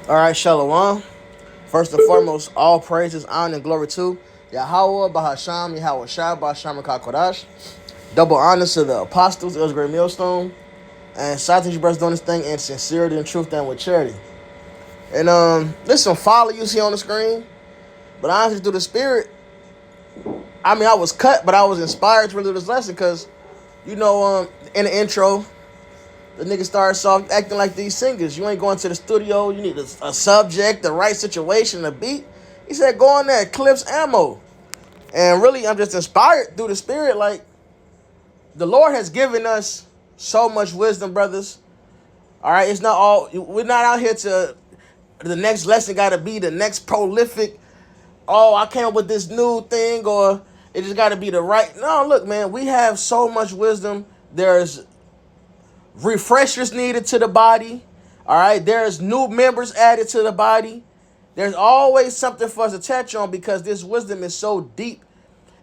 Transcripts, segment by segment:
All right, Shalom. First and foremost, all praises, honor, and glory to Yahweh, Bahasham, Yahweh Shai, Bahasham, Kakodash. Double honors to the apostles, it was great millstone, and Satan brothers doing this thing in sincerity and truth and with charity. And there's some follow you see on the screen, but honestly, through the spirit, I mean, I was cut, but I was inspired to really do this lesson because, in the intro, the nigga started off acting like these singers. You ain't going to the studio. You need a subject, the right situation, a beat. He said, go on there, clips, ammo. And really, I'm just inspired through the spirit. Like, the Lord has given us so much wisdom, brothers. All right, it's not all, we're not out here to, the next lesson got to be the next prolific, oh, I came up with this new thing, or it just got to be the right. No, look, man, we have so much wisdom. There's refreshers needed to the body. All right, there's new members added to the body. There's always something for us to touch on because this wisdom is so deep.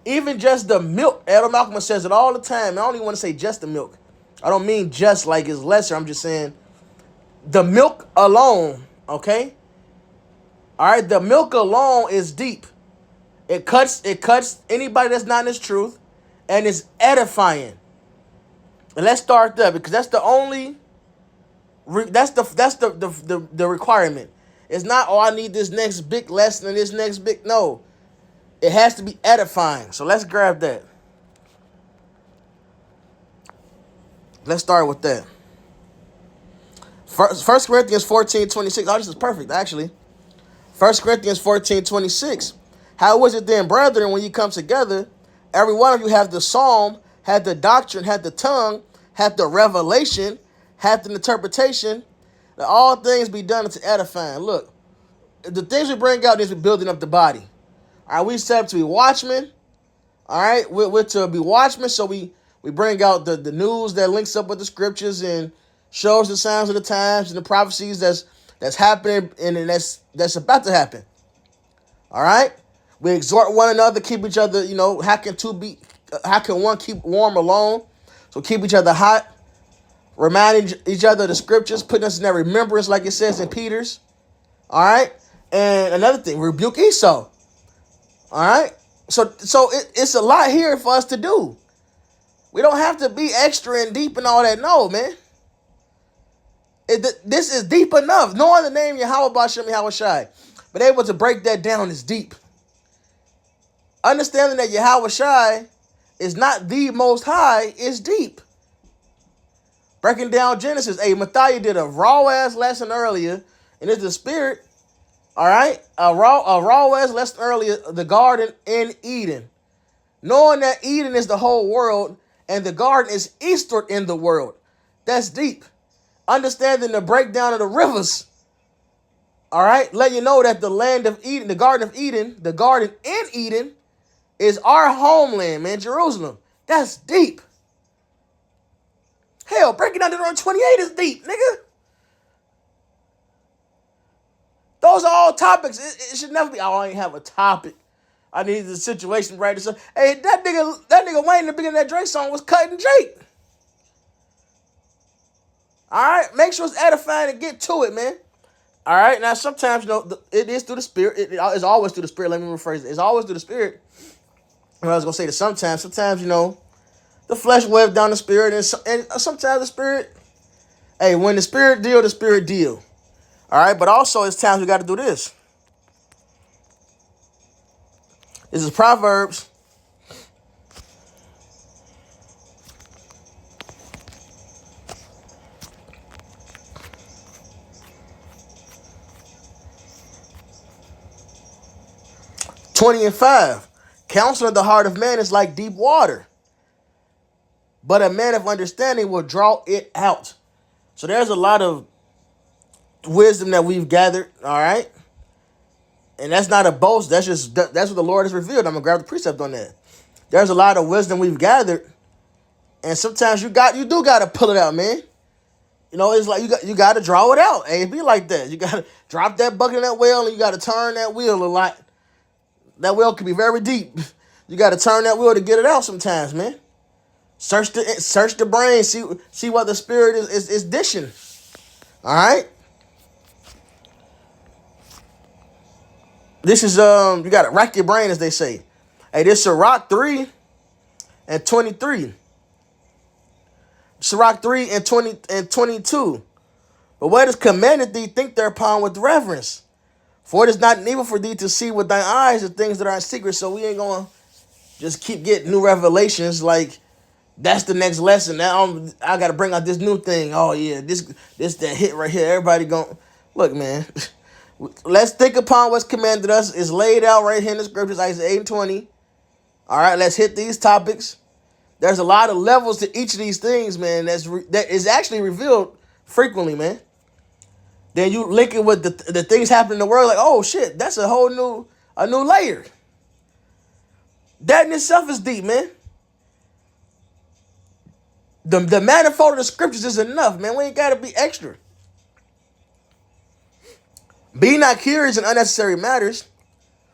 Even just the milk, Adam Malcolm says it all the time. I don't even want to say just the milk. I don't mean just like it's lesser. I'm just saying the milk alone, okay? All right, the milk alone is deep. It cuts anybody that's not in this truth, and it's edifying. And let's start there because that's the only that's the requirement. It's not, oh, I need this next big lesson and this next big. No, it has to be edifying. So let's grab that. Let's start with that. First Corinthians 14:26. Oh, this is perfect, actually. First Corinthians 14:26. How is it then, brethren, when you come together, every one of you have the psalm, had the doctrine, had the tongue, had the revelation, had the interpretation, that all things be done unto edifying. Look, the things we bring out is building up the body. All right, we set up to be watchmen. All right, we're to be watchmen, so we bring out the news that links up with the scriptures and shows the signs of the times and the prophecies that's happening and that's about to happen. All right, we exhort one another, keep each other. How can one keep warm alone? So keep each other hot, reminding each other of the scriptures, putting us in that remembrance, like it says in Peter's. All right, and another thing, rebuke Esau. All right, so it's a lot here for us to do. We don't have to be extra and deep and all that. No, man. This is deep enough. Knowing the name Yahweh Bashem Yahweh Shai, but able to break that down is deep. Understanding that Yahweh Shai is not the most high is deep. Breaking down Genesis. Hey, Matthias did a raw ass lesson earlier, and it's the spirit. All right, a raw ass lesson earlier. The garden in Eden, knowing that Eden is the whole world and the garden is eastward in the world. That's deep. Understanding the breakdown of the rivers. All right, let you know that the land of Eden, the garden in Eden is our homeland, man, Jerusalem. That's deep. Hell, breaking down Deuteronomy 28 is deep, nigga. Those are all topics. It should never be, oh, I ain't have a topic. I need the situation right. So, hey, that nigga Wayne in the beginning of that Drake song was cutting Drake. All right, make sure it's edifying and get to it, man. All right, now sometimes it is through the spirit. It's always through the spirit. Let me rephrase it. It's always through the spirit. I was gonna say that sometimes the flesh wears down the spirit, and sometimes the spirit. Hey, when the spirit deal, the spirit deal. All right, but also it's times we got to do this. This is Proverbs 20:5. Counsel of the heart of man is like deep water, but a man of understanding will draw it out. So there's a lot of wisdom that we've gathered, all right? And that's not a boast. That's what the Lord has revealed. I'm gonna grab the precept on that. There's a lot of wisdom we've gathered, and sometimes you do gotta pull it out, man. It's like you got to draw it out. Hey, it be like that. You got to drop that bucket in that well, and you got to turn that wheel a lot. That well can be very deep. You got to turn that wheel to get it out sometimes, man. Search the brain, see what the spirit is dishing. All right. This is you gotta rack your brain, as they say. Hey, this Sirach 3 and 23. Sirach 3 and 20 and 22. But what is commanded thee, think thereupon with reverence. For it is not evil for thee to see with thine eyes the things that are in secret. So we ain't gonna just keep getting new revelations like that's the next lesson. Now I gotta bring out this new thing. Oh yeah, this that hit right here. Everybody going look, man. Let's think upon what's commanded us. It's laid out right here in the scriptures, Isaiah 8 and 20. All right, let's hit these topics. There's a lot of levels to each of these things, man. That is actually revealed frequently, man. Then you link it with the things happening in the world, like, oh shit, that's a new layer. That in itself is deep, man. The manifold of the scriptures is enough, man. We ain't gotta be extra. Be not curious in unnecessary matters,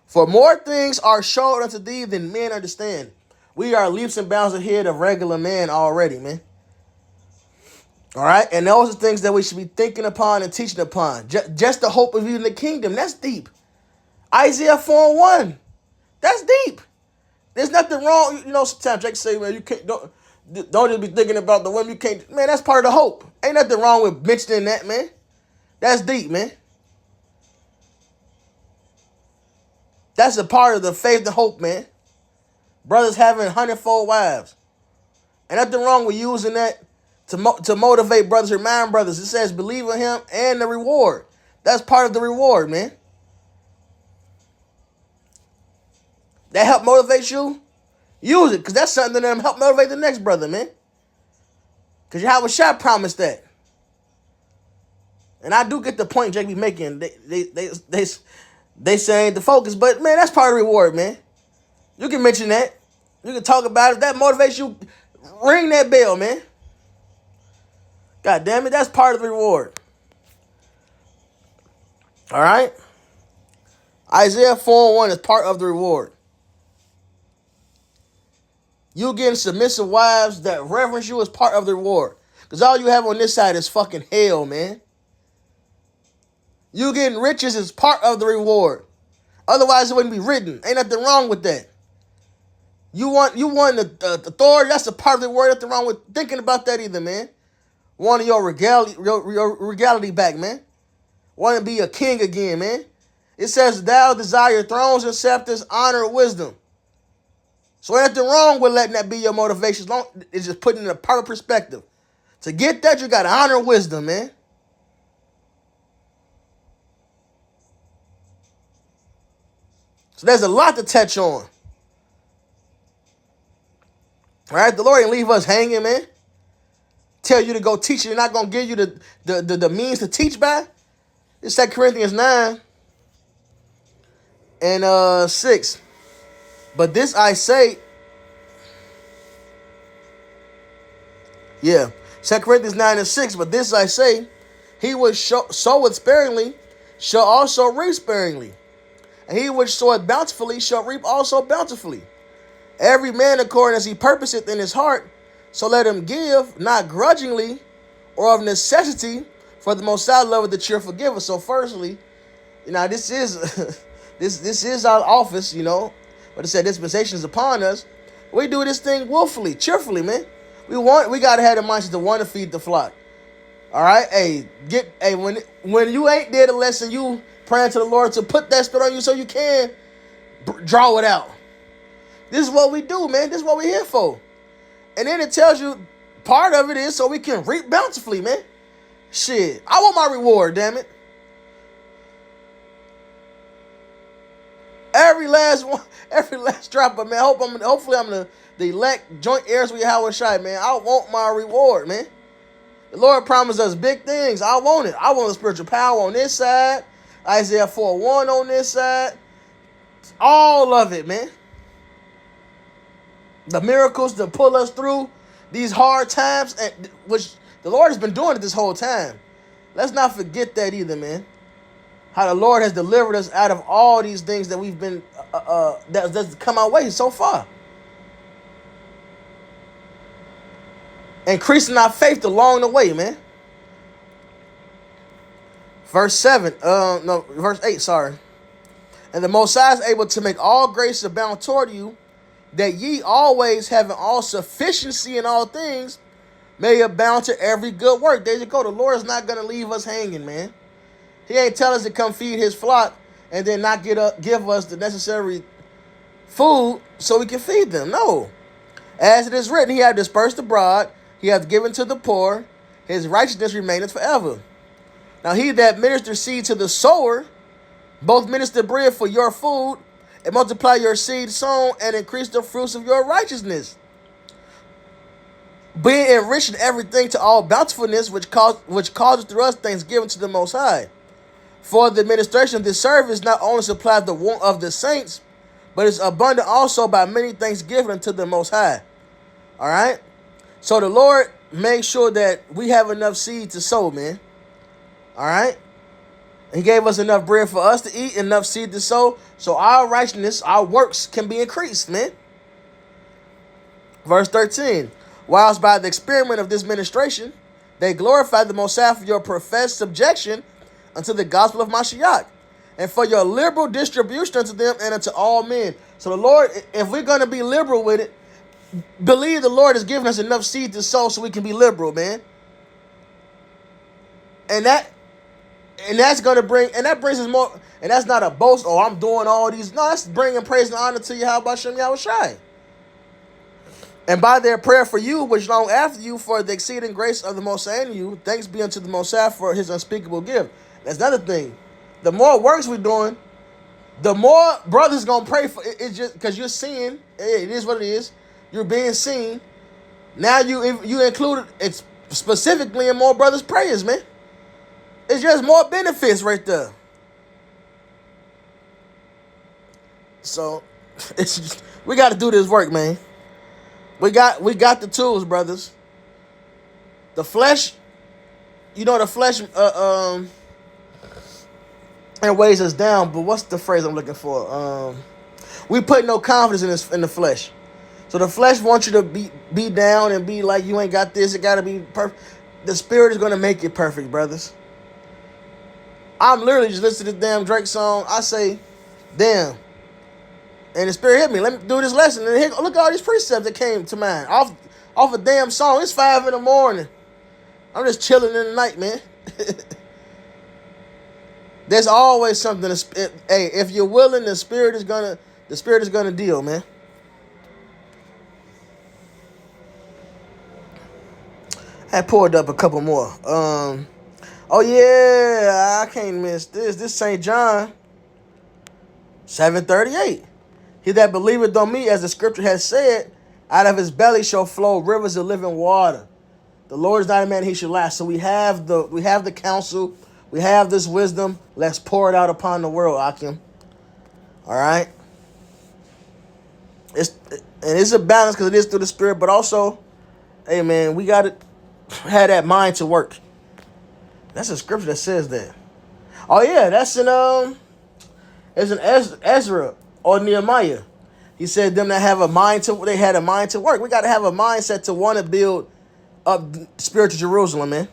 for more things are showed unto thee than men understand. We are leaps and bounds ahead of regular man already, man. All right, and those are things that we should be thinking upon and teaching upon. Just the hope of you in the kingdom, that's deep. Isaiah 4 and 1, that's deep. There's nothing wrong. You know, sometimes Jake say, man, you can't don't just be thinking about the women. You can't, man. That's part of the hope. Ain't nothing wrong with mentioning that, man. That's deep, man. That's a part of the faith and hope, man. Brothers having 100-fold wives. Ain't nothing wrong with using that to motivate brothers, remind brothers. It says believe in him and the reward. That's part of the reward, man. That help motivate you? Use it, because that's something that help motivate the next brother, man. Because Yahweh Shai promised that. And I do get the point Jake be making. They say ain't the focus, but man, that's part of the reward, man. You can mention that. You can talk about it. If that motivates you, ring that bell, man. God damn it, that's part of the reward. All right? Isaiah 4:1 is part of the reward. You getting submissive wives that reverence you is part of the reward. Because all you have on this side is fucking hell, man. You getting riches is part of the reward. Otherwise, it wouldn't be written. Ain't nothing wrong with that. You want the authority, that's a part of the reward. Nothing wrong with thinking about that either, man. Wanting your regality back, man. Want to be a king again, man. It says, thou desire thrones and scepters, honor, and wisdom. So ain't nothing wrong with letting that be your motivation. It's just putting it in a proper perspective. To get that, you got to honor wisdom, man. So there's a lot to touch on. All right, the Lord ain't leave us hanging, man. Tell you to go teach, you're not going to give you the means to teach by. It's 2 Corinthians 9 and 6. But this I say, 2 Corinthians 9 and 6, but this I say, he which soweth sparingly shall also reap sparingly. And he which soweth bountifully shall reap also bountifully. Every man according as he purposeth in his heart, so let him give, not grudgingly or of necessity, for the Most High loveth the cheerful giver. So firstly, this is this is our office, but it said dispensation is upon us. We do this thing willfully, cheerfully, man. We gotta have the mindset to want to feed the flock. All right, when you ain't there to lesson, you praying to the Lord to put that spirit on you so you can draw it out. This is what we do, man. This is what we're here for. And then it tells you part of it is so we can reap bountifully, man. Shit, I want my reward, damn it. Every last one, every last drop of, man. Hopefully I'm the elect joint heirs with Yahweh Shai, man. I want my reward, man. The Lord promised us big things. I want it. I want the spiritual power on this side. Isaiah 4:1 on this side. All of it, man. The miracles to pull us through these hard times, and which the Lord has been doing it this whole time. Let's not forget that either, man. How the Lord has delivered us out of all these things that we've been that's come our way so far. Increasing our faith along the way, man. Verse 8, sorry. And the Most High is able to make all grace abound toward you, that ye always having all sufficiency in all things may abound to every good work. There you go. The Lord is not going to leave us hanging, man. He ain't tell us to come feed his flock and then not give us the necessary food so we can feed them. No. As it is written, he hath dispersed abroad, he hath given to the poor, his righteousness remaineth forever. Now he that ministers seed to the sower, both minister bread for your food, and multiply your seed sown, and increase the fruits of your righteousness, being enriched in everything to all bountifulness, which causes through us thanksgiving to the Most High. For the administration of this service not only supplies the want of the saints, but is abundant also by many thanksgiving unto the Most High. All right? So the Lord makes sure that we have enough seed to sow, man. All right? He gave us enough bread for us to eat, enough seed to sow, so our righteousness, our works can be increased, man. Verse 13. Whilst by the experiment of this ministration, they glorify the Most High for your professed subjection unto the gospel of Mashiach, and for your liberal distribution unto them and unto all men. So the Lord, if we're going to be liberal with it, believe the Lord has given us enough seed to sow so we can be liberal, man. And that's going to bring, and that brings us more, and that's not a boast, oh, I'm doing all these. No, that's bringing praise and honor to Yahweh Hashem Yahushai. And by their prayer for you, which long after you, for the exceeding grace of the Most High in you, thanks be unto the Most High for his unspeakable gift. That's another thing. The more works we're doing, the more brothers going to pray for it. It's just because you're seeing, it is what it is. You're being seen. Now you included it specifically in more brothers' prayers, man. It's just more benefits right there. So it's just, we got to do this work, man. We got the tools, brothers. The flesh, the flesh it weighs us down, but what's the phrase I'm looking for? We put no confidence in the flesh. So the flesh wants you to be down and be like, you ain't got this, it got to be perfect. The Spirit is going to make it perfect, brothers. I'm literally just listening to the damn Drake song. I say, damn. And the Spirit hit me. Let me do this lesson. And look at all these precepts that came to mind. Off a damn song. It's 5 in the morning. I'm just chilling in the night, man. There's always something. Hey, if you're willing, the Spirit is gonna deal, man. I pulled up a couple more. Oh yeah, I can't miss this. This St. John 7:38. He that believeth on me, as the scripture has said, out of his belly shall flow rivers of living water. The Lord is not a man he should lie. So we have the counsel, we have this wisdom. Let's pour it out upon the world, Akim. All right. It's a balance because it is through the Spirit, but also, hey man, we gotta have that mind to work. That's a scripture that says that. Oh yeah, that's it's in Ezra or Nehemiah. He said them that have a mind to, they had a mind to work. We got to have a mindset to want to build up spiritual Jerusalem, man.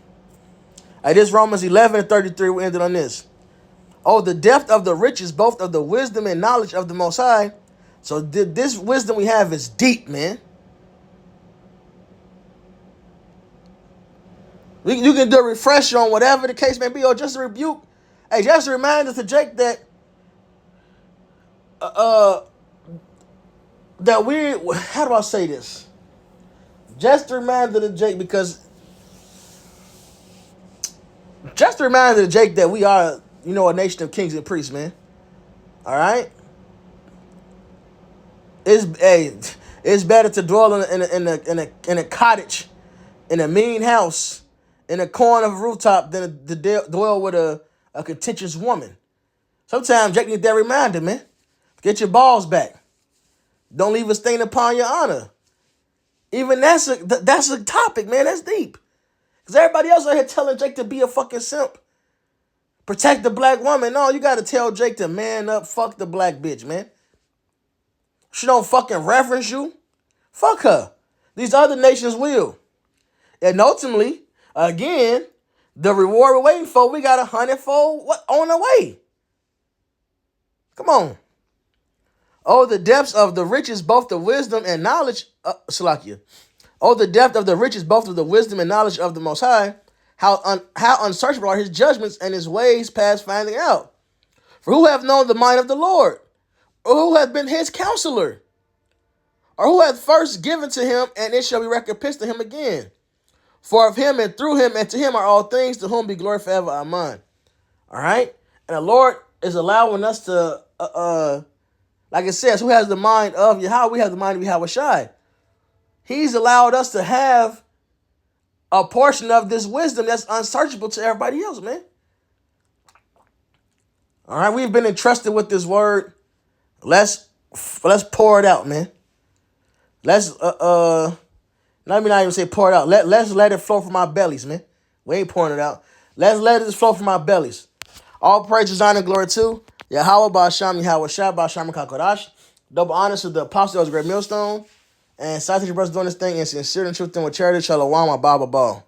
This Romans 11:33, we ended on this. Oh, the depth of the riches, both of the wisdom and knowledge of the Most High. So this wisdom we have is deep, man. You can do a refresher on whatever the case may be, or just a rebuke. Hey, just a reminder to Jake that that we, how do I say this? Just a reminder to Jake, because just a reminder to Jake that we are, a nation of kings and priests, man. All right. It's better to dwell in a cottage, in a mean house, in a corner of a rooftop than to dwell with a contentious woman. Sometimes Jake needs that reminder, man. Get your balls back. Don't leave a stain upon your honor. Even that's a topic, man. That's deep. Because everybody else out here telling Jake to be a fucking simp. Protect the black woman. No, you got to tell Jake to man up. Fuck the black bitch, man. She don't fucking reference you. Fuck her. These other nations will. And ultimately, again, the reward we're waiting for, we got 100-fold on the way. Come on. Oh, the depths of the riches, both the wisdom and knowledge, Salakia. Oh, the depth of the riches, both of the wisdom and knowledge of the Most High. How unsearchable are his judgments and his ways past finding out. For who hath known the mind of the Lord? Or who hath been his counselor? Or who hath first given to him, and it shall be recompensed to him again? For of him and through him and to him are all things, to whom be glory forever. Amen. All right? And the Lord is allowing us to, like it says, who has the mind of Yahweh? We have the mind of Yahweh Shai. He's allowed us to have a portion of this wisdom that's unsearchable to everybody else, man. All right, we've been entrusted with this word. Let's pour it out, man. Let's let me not even say pour it out. Let's let it flow from our bellies, man. We ain't pouring it out. Let's let it flow from our bellies. All praise, honor, and glory to Yahweh Ba'asham, Yahweh Shai, Ba'asham Kakodash. Double honors to the apostle of the great millstone. And Satan, your brothers doing this thing in sincerity and truth and with charity. Shalom, my Baba Ball.